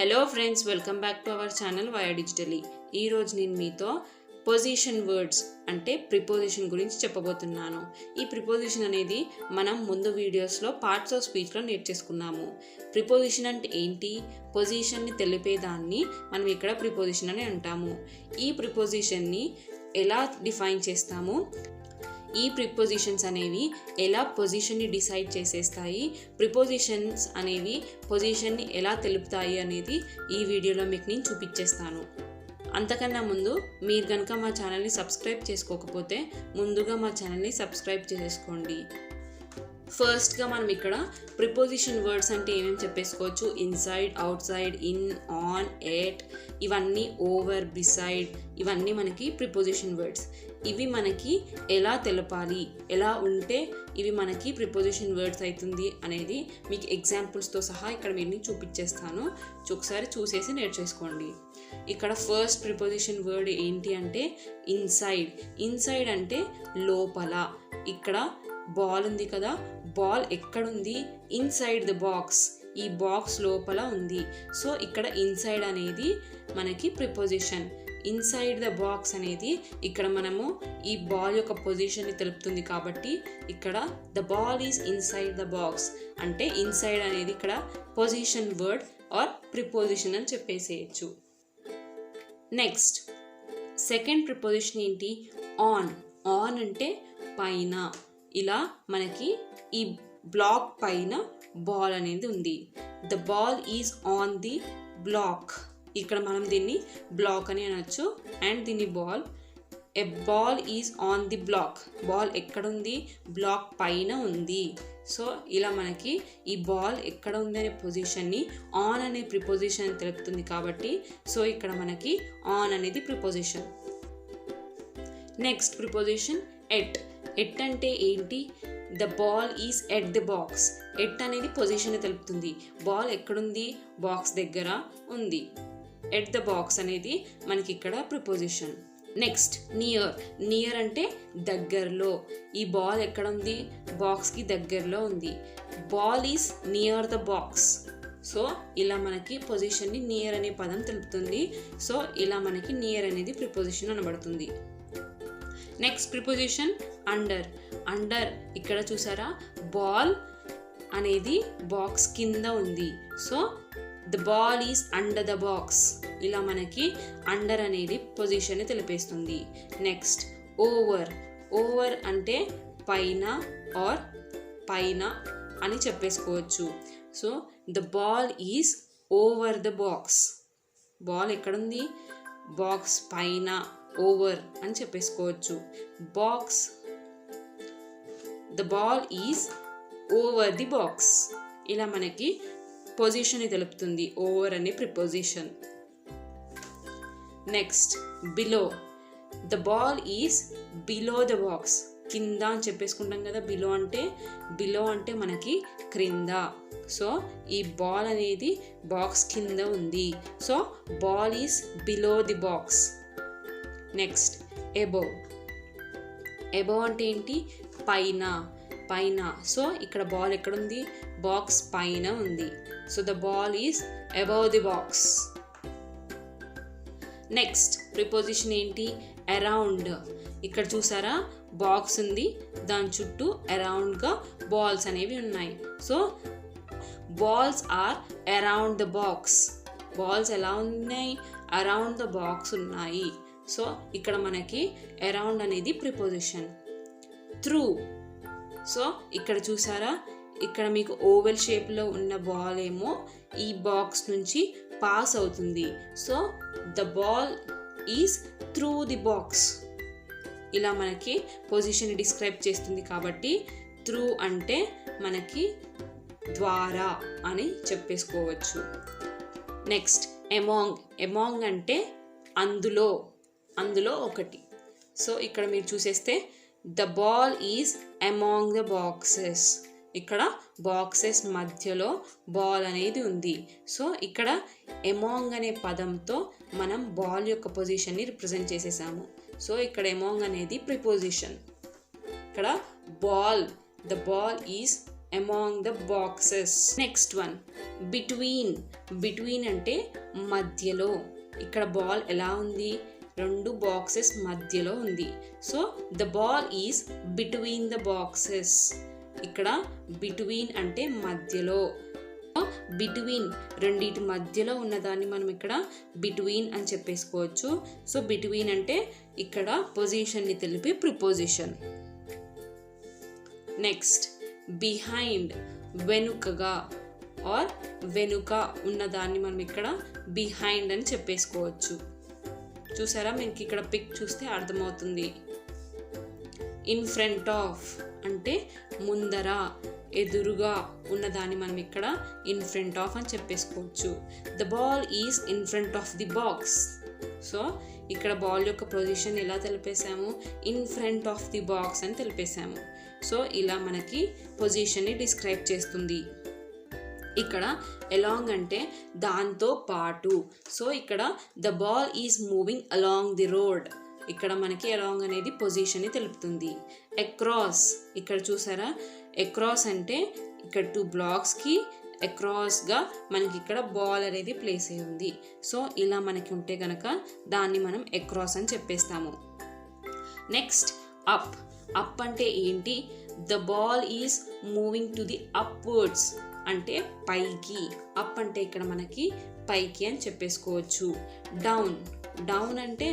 Hello friends, welcome back to our channel via digitally. ఈరోజు నేను మీతో పొజిషన్ వర్డ్స్ అంటే ప్రిపోజిషన్ గురించి చెప్పబోతున్నాను. ఈ ప్రిపోజిషన్ అనేది మనం ముందు వీడియోస్లో పార్ట్స్ ఆఫ్ స్పీచ్లో నేర్చేసుకున్నాము. ప్రిపోజిషన్ అంటే ఏంటి? పొజిషన్ని తెలిపేదాన్ని మనం ఇక్కడ ప్రిపోజిషన్ అని అంటాము. ఈ ప్రిపోజిషన్ని ఎలా డిఫైన్ చేస్తాము? ఈ ప్రిపోజిషన్స్ అనేవి ఎలా పొజిషన్ని డిసైడ్ చేసేస్తాయి, ప్రిపోజిషన్స్ అనేవి పొజిషన్ని ఎలా తెలుపుతాయి అనేది ఈ వీడియోలో మీకు నేను చూపించేస్తాను. అంతకన్నా ముందు మీరు కనుక మా ఛానల్ని సబ్స్క్రైబ్ చేసుకోకపోతే ముందుగా మా ఛానల్ని సబ్స్క్రైబ్ చేసుకోండి. ఫస్ట్గా మనం ఇక్కడ ప్రిపోజిషన్ వర్డ్స్ అంటే ఏమేమి చెప్పేసుకోవచ్చు. Inside, outside, in, on, at, ఇవన్నీ ఓవర్, బిసైడ్, ఇవన్నీ మనకి ప్రిపోజిషన్ వర్డ్స్. ఇవి మనకి ఎలా తెలపాలి, ఎలా ఉంటే ఇవి మనకి ప్రిపోజిషన్ వర్డ్స్ అవుతుంది అనేది మీకు ఎగ్జాంపుల్స్తో సహా ఇక్కడ మీరు చూపించేస్తాను. ఒకసారి చూసేసి నేర్చేసుకోండి. ఇక్కడ ఫస్ట్ ప్రిపోజిషన్ వర్డ్ ఏంటి అంటే ఇన్సైడ్. ఇన్సైడ్ అంటే లోపల. ఇక్కడ బాల్ ఉంది కదా, బాల్ ఎక్కడుంది? Inside the box. ఈ బాక్స్ లోపల ఉంది. సో ఇక్కడ ఇన్సైడ్ అనేది మనకి ప్రిపోజిషన్. ఇన్సైడ్ ద బాక్స్ అనేది ఇక్కడ మనము ఈ బాల్ యొక్క పొజిషన్ని తెలుపుతుంది కాబట్టి ఇక్కడ the ball is inside the box అంటే ఇన్సైడ్ అనేది ఇక్కడ పొజిషన్ వర్డ్ ఆర్ ప్రిపోజిషన్ అని చెప్పేసేయచ్చు. నెక్స్ట్ సెకండ్ ప్రిపోజిషన్ ఏంటి? ఆన్. ఆన్ అంటే పైన. ఇలా మనకి ఈ బ్లాక్ పైన బాల్ అనేది ఉంది. The ball is on the block. ఇక్కడ మనం దీన్ని బ్లాక్ అని అనొచ్చు. అండ్ దీన్ని ball. A ball is on the block. Ball ఎక్కడుంది? బ్లాక్ పైన ఉంది. సో ఇలా మనకి ఈ బాల్ ఎక్కడ ఉంది అనే పొజిషన్ని ఆన్ అనే ప్రిపోజిషన్ తెలుపుతుంది కాబట్టి సో ఇక్కడ మనకి ఆన్ అనేది preposition. Next preposition at. At అంటే ఏంటి? The ball is at the box. At అనేది పొజిషన్ తెలుపుతుంది. బాల్ ఎక్కడుంది? బాక్స్ దగ్గర ఉంది. ఎట్ ద బాక్స్ అనేది మనకి ఇక్కడ ప్రిపోజిషన్. Next near. నియర్ అంటే దగ్గరలో. ఈ బాల్ ఎక్కడ ఉంది? బాక్స్కి దగ్గరలో ఉంది. Ball is near the box. So ఇలా మనకి పొజిషన్ని నియర్ అనే పదం తెలుపుతుంది. సో ఇలా మనకి నియర్ అనేది ప్రిపోజిషన్ అనబడుతుంది. Next preposition under. అండర్ ఇక్కడ చూసారా, బాల్ అనేది బాక్స్ కింద ఉంది. So the ball is under the box. ఇలా మనకి అండర్ అనేది పొజిషన్ తెలిపేస్తుంది. Next over. ఓవర్ అంటే పైన ఆర్ పైన అని చెప్పేసుకోవచ్చు. So the ball is over the box. Ball ఎక్కడుంది? బాక్స్ పైన. ఓవర్ అని చెప్పేసుకోవచ్చు. Box. The ball is over the box. ఇలా మనకి పొజిషన్ తెలుపుతుంది ఓవర్ అనే preposition. Next below. The ball is below the box. కింద అని చెప్పేసుకుంటాం కదా బిలో అంటే. బిలో అంటే మనకి క్రింద. సో ఈ బాల్ అనేది బాక్స్ కింద ఉంది. So ball is below the box. Next above. Above అంటే ఏంటి? పైన. పైన. సో ఇక్కడ బాల్ ఎక్కడుంది? బాక్స్ పైన ఉంది. So the ball is above the box. Next preposition ఏంటి? అరౌండ్. ఇక్కడ చూసారా, బాక్స్ ఉంది, దాని చుట్టూ అరౌండ్గా బాల్స్ అనేవి ఉన్నాయి. So balls are around the box. Balls ఎలా ఉన్నాయి? అరౌండ్ ద బాక్స్ ఉన్నాయి. సో ఇక్కడ మనకి అరౌండ్ అనేది ప్రిపోజిషన్. త్రూ. సో ఇక్కడ చూసారా, ఇక్కడ మీకు ఓవెల్ షేప్లో ఉన్న బాల్ ఏమో ఈ బాక్స్ నుంచి పాస్ అవుతుంది. So the ball is through the box. ఇలా మనకి పొజిషన్ డిస్క్రైబ్ చేస్తుంది కాబట్టి త్రూ అంటే మనకి ద్వారా అని చెప్పేసుకోవచ్చు. Next among. ఎమాంగ్ అంటే అందులో. అందులో ఒకటి. సో ఇక్కడ మీరు చూసేస్తే the ball is among the boxes. ఇక్కడ బాక్సెస్ మధ్యలో బాల్ అనేది ఉంది. సో ఇక్కడ అమాంగ్ అనే పదంతో మనం బాల్ యొక్క పొజిషన్ని రిప్రజెంట్ చేసేసాము. సో ఇక్కడ అమాంగ్ అనేది ప్రిపోజిషన్. ఇక్కడ ball. The ball is among the boxes. Next one between. Between అంటే మధ్యలో. ఇక్కడ బాల్ ఎలా ఉంది, 2 బాక్సెస్ మధ్యలో ఉంది. So the ball is between the boxes. ఇక్కడ బిట్వీన్ అంటే మధ్యలో. బిట్వీన్ రెండిటి మధ్యలో ఉన్నదాన్ని మనం ఇక్కడ బిట్వీన్ అని చెప్పేసుకోవచ్చు. సో బిట్వీన్ అంటే ఇక్కడ పొజిషన్ని తెలిపే ప్రిపోజిషన్. Next behind. వెనుకగా ఆర్ వెనుక ఉన్నదాన్ని మనం ఇక్కడ బిహైండ్ అని చెప్పేసుకోవచ్చు. చూసారా, మీకు ఇక్కడ పిక్ చూస్తే అర్థమవుతుంది. ఇన్ ఫ్రంట్ ఆఫ్ అంటే ముందర, ఎదురుగా ఉన్నదాన్ని మనం ఇక్కడ ఇన్ ఫ్రంట్ ఆఫ్ అని చెప్పేసుకోవచ్చు. The ball is in front of the box. So ఇక్కడ బాల్ యొక్క పొజిషన్ ఎలా తెలిపేసాము, in front of the box అని తెలిపేసాము. సో ఇలా మనకి పొజిషన్ని డిస్క్రైబ్ చేస్తుంది. ఇక్కడ అలాంగ్ అంటే దాంతో పాటు. సో ఇక్కడ the ball is moving along the road. ఇక్కడ మనకి అలాంగ్ అనేది పొజిషన్ని తెలుపుతుంది. అక్రాస్. ఇక్కడ చూసారా, అక్రాస్ అంటే ఇక్కడ 2 బ్లాక్స్కి అక్రాస్గా మనకి ఇక్కడ బాల్ అనేది ప్లేస్ అయి ఉంది. సో ఇలా మనకి ఉంటే కనుక దాన్ని మనం అక్రాస్ అని చెప్పేస్తాము. Next up. అప్ అంటే ఏంటి, the ball is moving to the upwards అంటే పైకి. అప్ అంటే ఇక్కడ మనకి పైకి అని చెప్పేసుకోవచ్చు. డౌన్. డౌన్ అంటే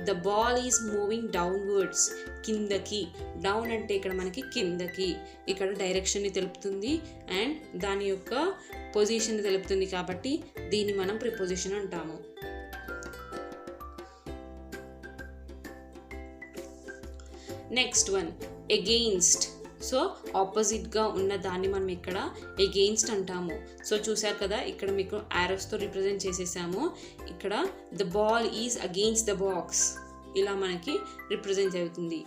the ball is moving downwards కిందకి. డౌన్ అంటే ఇక్కడ మనకి కిందకి. ఇక్కడ డైరెక్షన్ని తెలుపుతుంది అండ్ దాని యొక్క పొజిషన్ తెలుపుతుంది కాబట్టి దీన్ని మనం ప్రిపోజిషన్ అంటాము. Next one against. సో ఆపోజిట్గా ఉన్న దాన్ని మనం ఇక్కడ అగెయిన్స్ట్ అంటాము. సో చూసారు కదా, ఇక్కడ మీకు యారోస్తో రిప్రజెంట్ చేసేసాము. ఇక్కడ the ball is against the box ఇలా మనకి రిప్రజెంట్ అవుతుంది.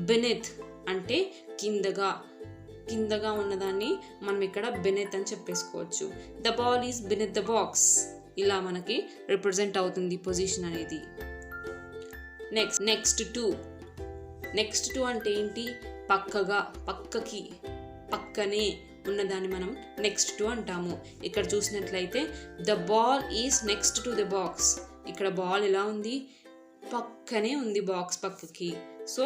బెనెత్ అంటే కిందగా. కిందగా ఉన్నదాన్ని మనం ఇక్కడ బెనెత్ అని చెప్పేసుకోవచ్చు. The ball is beneath the box ఇలా మనకి రిప్రజెంట్ అవుతుంది పొజిషన్ అనేది. Next two. నెక్స్ట్ టూ అంటే ఏంటి, పక్కగా, పక్కకి, పక్కనే ఉన్నదాన్ని మనం నెక్స్ట్ టు అంటాము. ఇక్కడ చూసినట్లయితే the ball is next to the box. ఇక్కడ బాల్ ఎలా ఉంది, పక్కనే ఉంది బాక్స్ పక్కకి. సో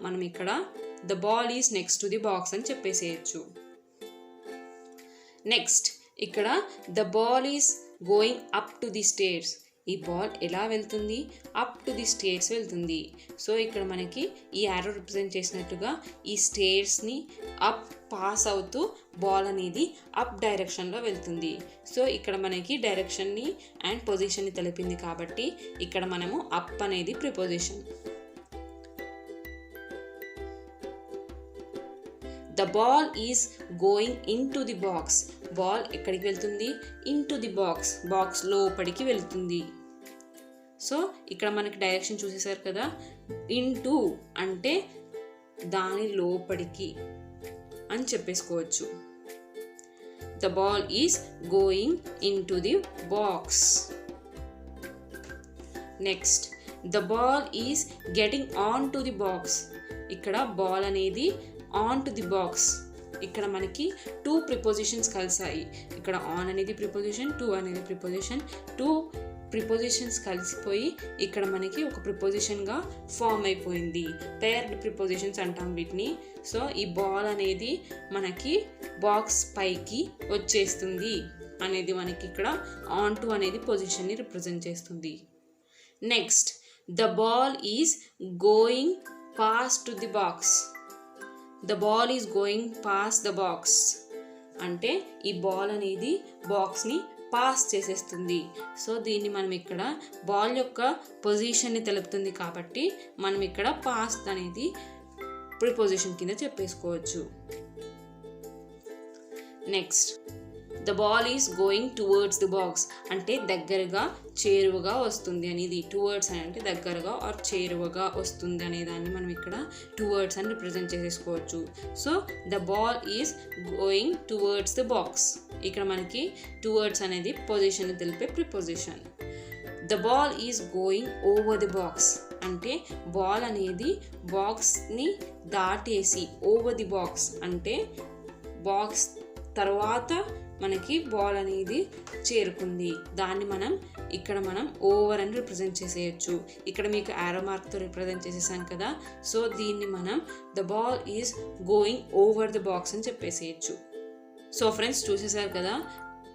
మనం ఇక్కడ the ball is next to the box అని చెప్పేసేయచ్చు. నెక్స్ట్ ఇక్కడ the ball is going up to the stairs. ఈ బాల్ ఎలా వెళ్తుంది, అప్ టు ది స్టేర్స్ వెళ్తుంది. సో ఇక్కడ మనకి ఈ యారో రిప్రజెంట్ చేసినట్టుగా ఈ స్టేర్స్ని అప్ పాస్ అవుతూ బాల్ అనేది అప్ డైరెక్షన్లో వెళ్తుంది. సో ఇక్కడ మనకి డైరెక్షన్ని అండ్ పొజిషన్ని తెలిపింది కాబట్టి ఇక్కడ మనము అప్ అనేది preposition. The ball is going into the box. Ball ఎక్కడికి వెళ్తుంది, in to the box, box లోపలికి వెళ్తుంది. సో ఇక్కడ మనకి డైరెక్షన్ చూసేసారు కదా, ఇన్ టు అంటే దాని లోపలికి అని చెప్పేసుకోవచ్చు. The ball is going into the box. Next the ball is getting onto the box. ఇక్కడ బాల్ అనేది ఆన్ టు ది బాక్స్. ఇక్కడ మనకి 2 ప్రిపోజిషన్స్ కలిసాయి. ఇక్కడ ఆన్ అనేది ప్రిపోజిషన్, టు అనేది ప్రిపోజిషన్. 2 ప్రిపోజిషన్స్ కలిసిపోయి ఇక్కడ మనకి ఒక ప్రిపోజిషన్గా ఫామ్ అయిపోయింది. పేర్డ్ ప్రిపోజిషన్స్ అంటాం వీటిని. సో ఈ బాల్ అనేది మనకి బాక్స్ పైకి వచ్చేస్తుంది అనేది మనకి ఇక్కడ ఆన్ టు అనేది పొజిషన్ని రిప్రజెంట్ చేస్తుంది. Next the ball is going pass to the box. The ball is going pass the box అంటే ఈ బాల్ అనేది బాక్స్ని పాస్ చేసేస్తుంది. సో దీన్ని మనం ఇక్కడ బాల్ యొక్క పొజిషన్ని తెలుపుతుంది కాబట్టి మనం ఇక్కడ పాస్ అనేది ప్రిపోజిషన్ కింద చెప్పేసుకోవచ్చు. Next the ball is going towards the box అంటే దగ్గరగా, చేరువగా వస్తుంది అనేది. టువర్డ్స్ అని అంటే దగ్గరగా ఆర్ చేరువగా వస్తుంది అనే దాన్ని మనం ఇక్కడ టువర్డ్స్ అని రిప్రజెంట్ చేసేసుకోవచ్చు. So the ball is going towards the box. ఇక్కడ మనకి టువర్డ్స్ అనేది పొజిషన్ తెలిపే preposition. The ball is going over the box అంటే బాల్ అనేది బాక్స్ని దాటేసి, ఓవర్ ది బాక్స్ అంటే బాక్స్ తర్వాత మనకి బాల్ అనేది చేరుకుంది. దాన్ని మనం ఓవర్ అని రిప్రజెంట్ చేసేయచ్చు. ఇక్కడ మీకు యారో మార్క్తో రిప్రజెంట్ చేసేసాం కదా. సో దీన్ని మనం the ball is going over the box అని చెప్పేసేయచ్చు. సో ఫ్రెండ్స్, చూసేసారు కదా,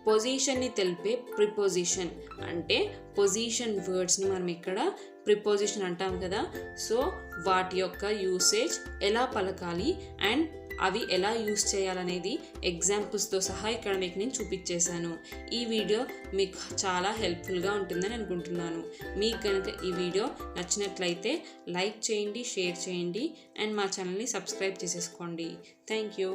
పొజిషన్ని తెలిపే ప్రిపోజిషన్ అంటే పొజిషన్ వర్డ్స్ని మనం ఇక్కడ ప్రిపోజిషన్ అంటాం కదా. సో వాటి యొక్క యూసేజ్ ఎలా పలకాలి అండ్ అవి ఎలా యూస్ చేయాలనేది ఎగ్జాంపుల్స్తో సహా ఇక్కడ మీకు నేను చూపించేశాను. ఈ వీడియో మీకు చాలా హెల్ప్ఫుల్గా ఉంటుందని అనుకుంటున్నాను. మీకు కనుక ఈ వీడియో నచ్చినట్లయితే లైక్ చేయండి, షేర్ చేయండి అండ్ మా ఛానల్ని సబ్స్క్రైబ్ చేసేసుకోండి. Thank you.